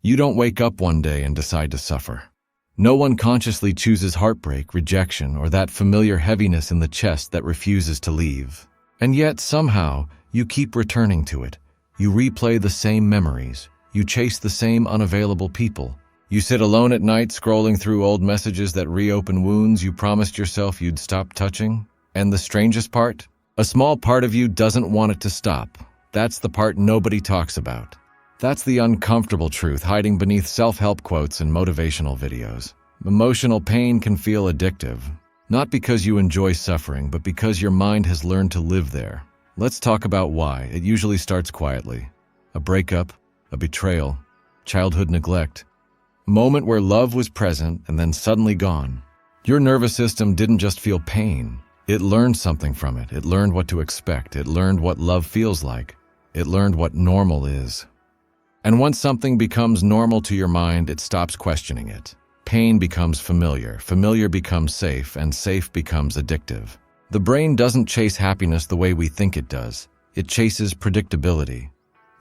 You don't wake up one day and decide to suffer. No one consciously chooses heartbreak, rejection, or that familiar heaviness in the chest that refuses to leave. And yet, somehow, you keep returning to it. You replay the same memories. You chase the same unavailable people. You sit alone at night scrolling through old messages that reopen wounds you promised yourself you'd stop touching. And the strangest part? A small part of you doesn't want it to stop. That's the part nobody talks about. That's the uncomfortable truth hiding beneath self-help quotes and motivational videos. Emotional pain can feel addictive, not because you enjoy suffering, but because your mind has learned to live there. Let's talk about why. It usually starts quietly. A breakup, a betrayal, childhood neglect. A moment where love was present and then suddenly gone. Your nervous system didn't just feel pain. It learned something from it. It learned what to expect. It learned what love feels like. It learned what normal is. And once something becomes normal to your mind, it stops questioning it. Pain becomes familiar, familiar becomes safe, and safe becomes addictive. The brain doesn't chase happiness the way we think it does. It chases predictability,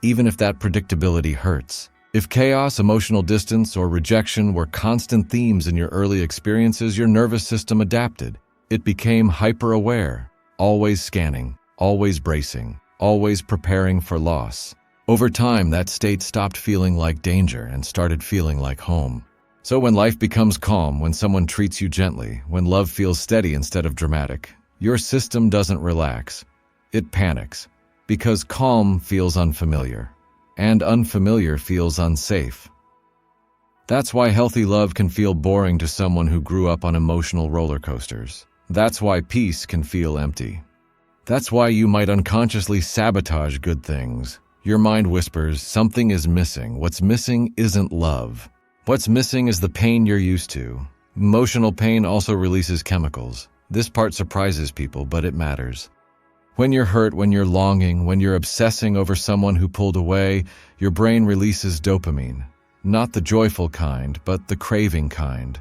even if that predictability hurts. If chaos, emotional distance, or rejection were constant themes in your early experiences, your nervous system adapted. It became hyper-aware, always scanning, always bracing, always preparing for loss. Over time, that state stopped feeling like danger and started feeling like home. So when life becomes calm, when someone treats you gently, when love feels steady instead of dramatic, your system doesn't relax. It panics, because calm feels unfamiliar, and unfamiliar feels unsafe. That's why healthy love can feel boring to someone who grew up on emotional roller coasters. That's why peace can feel empty. That's why you might unconsciously sabotage good things. Your mind whispers, something is missing. What's missing isn't love. What's missing is the pain you're used to. Emotional pain also releases chemicals. This part surprises people, but it matters. When you're hurt, when you're longing, when you're obsessing over someone who pulled away, your brain releases dopamine. Not the joyful kind, but the craving kind.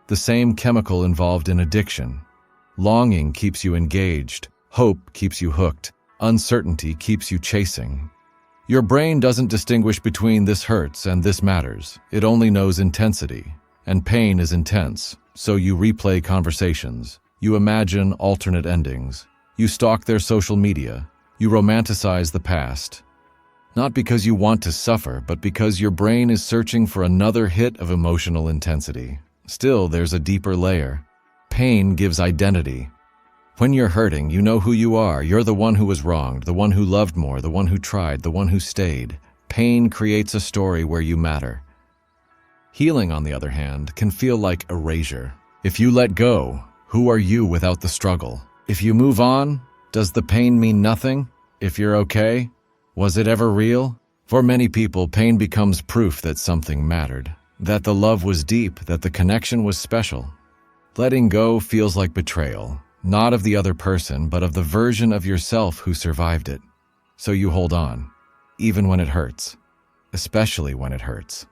The same chemical involved in addiction. Longing keeps you engaged. Hope keeps you hooked. Uncertainty keeps you chasing. Your brain doesn't distinguish between this hurts and this matters. It only knows intensity. And pain is intense, so you replay conversations. You imagine alternate endings. You stalk their social media. You romanticize the past. Not because you want to suffer, but because your brain is searching for another hit of emotional intensity. Still, there's a deeper layer. Pain gives identity. When you're hurting, you know who you are. You're the one who was wronged, the one who loved more, the one who tried, the one who stayed. Pain creates a story where you matter. Healing, on the other hand, can feel like erasure. If you let go, who are you without the struggle? If you move on, does the pain mean nothing? If you're okay, was it ever real? For many people, pain becomes proof that something mattered, that the love was deep, that the connection was special. Letting go feels like betrayal. Not of the other person, but of the version of yourself who survived it. So you hold on, even when it hurts, especially when it hurts.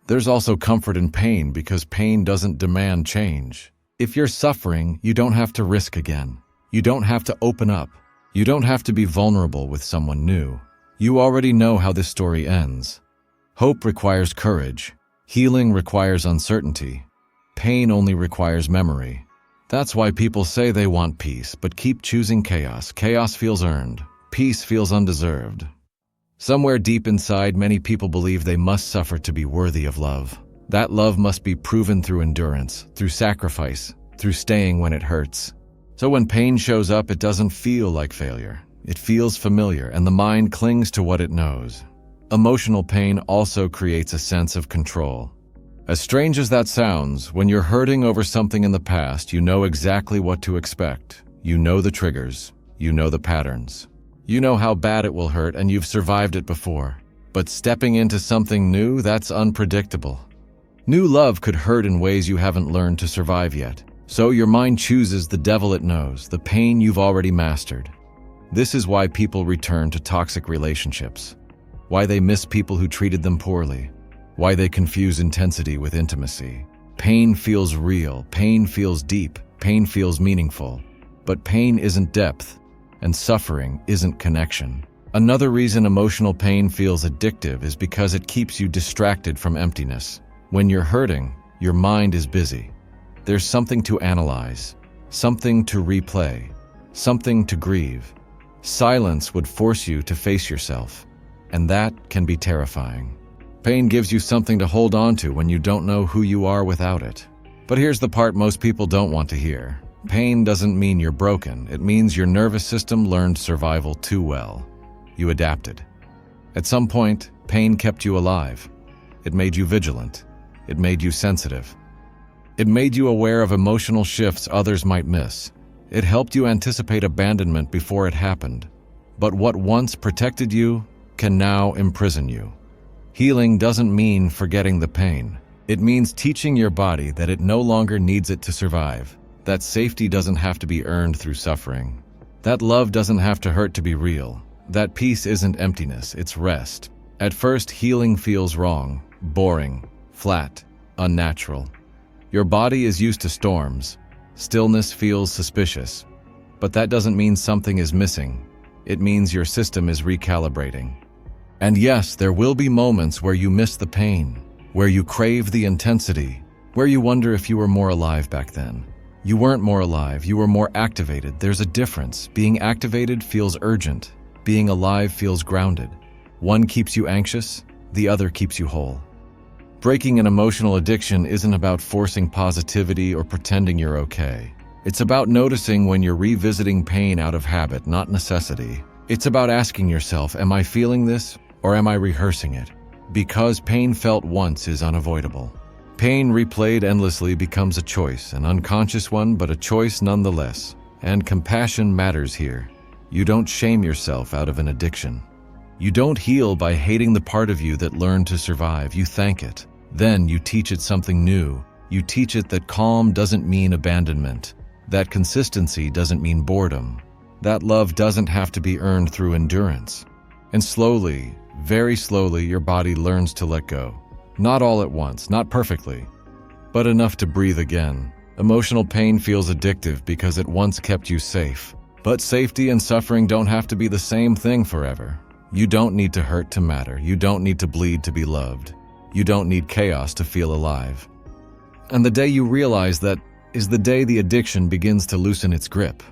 There's also comfort in pain because pain doesn't demand change. If you're suffering, you don't have to risk again. You don't have to open up. You don't have to be vulnerable with someone new. You already know how this story ends. Hope requires courage. Healing requires uncertainty. Pain only requires memory. That's why people say they want peace, but keep choosing chaos. Chaos feels earned. Peace feels undeserved. Somewhere deep inside, many people believe they must suffer to be worthy of love. That love must be proven through endurance, through sacrifice, through staying when it hurts. So when pain shows up, it doesn't feel like failure. It feels familiar, and the mind clings to what it knows. Emotional pain also creates a sense of control. As strange as that sounds, when you're hurting over something in the past, you know exactly what to expect. You know the triggers. You know the patterns. You know how bad it will hurt, and you've survived it before. But stepping into something new, that's unpredictable. New love could hurt in ways you haven't learned to survive yet. So your mind chooses the devil it knows, the pain you've already mastered. This is why people return to toxic relationships. Why they miss people who treated them poorly. Why they confuse intensity with intimacy. Pain feels real, pain feels deep, pain feels meaningful. But pain isn't depth, and suffering isn't connection. Another reason emotional pain feels addictive is because it keeps you distracted from emptiness. When you're hurting, your mind is busy. There's something to analyze, something to replay, something to grieve. Silence would force you to face yourself, and that can be terrifying. Pain gives you something to hold on to when you don't know who you are without it. But here's the part most people don't want to hear. Pain doesn't mean you're broken. It means your nervous system learned survival too well. You adapted. At some point, pain kept you alive. It made you vigilant. It made you sensitive. It made you aware of emotional shifts others might miss. It helped you anticipate abandonment before it happened. But what once protected you can now imprison you. Healing doesn't mean forgetting the pain. It means teaching your body that it no longer needs it to survive. That safety doesn't have to be earned through suffering. That love doesn't have to hurt to be real. That peace isn't emptiness, it's rest. At first, healing feels wrong, boring, flat, unnatural. Your body is used to storms. Stillness feels suspicious. But that doesn't mean something is missing. It means your system is recalibrating. And yes, there will be moments where you miss the pain, where you crave the intensity, where you wonder if you were more alive back then. You weren't more alive, you were more activated. There's a difference. Being activated feels urgent. Being alive feels grounded. One keeps you anxious, the other keeps you whole. Breaking an emotional addiction isn't about forcing positivity or pretending you're okay. It's about noticing when you're revisiting pain out of habit, not necessity. It's about asking yourself, am I feeling this or am I rehearsing it? Because pain felt once is unavoidable. Pain replayed endlessly becomes a choice, an unconscious one, but a choice nonetheless. And compassion matters here. You don't shame yourself out of an addiction. You don't heal by hating the part of you that learned to survive. You thank it. Then you teach it something new. You teach it that calm doesn't mean abandonment. That consistency doesn't mean boredom. That love doesn't have to be earned through endurance. And slowly, very slowly, your body learns to let go. Not all at once, not perfectly, but enough to breathe again. Emotional pain feels addictive because it once kept you safe. But safety and suffering don't have to be the same thing forever. You don't need to hurt to matter. You don't need to bleed to be loved. You don't need chaos to feel alive. And the day you realize that is the day the addiction begins to loosen its grip.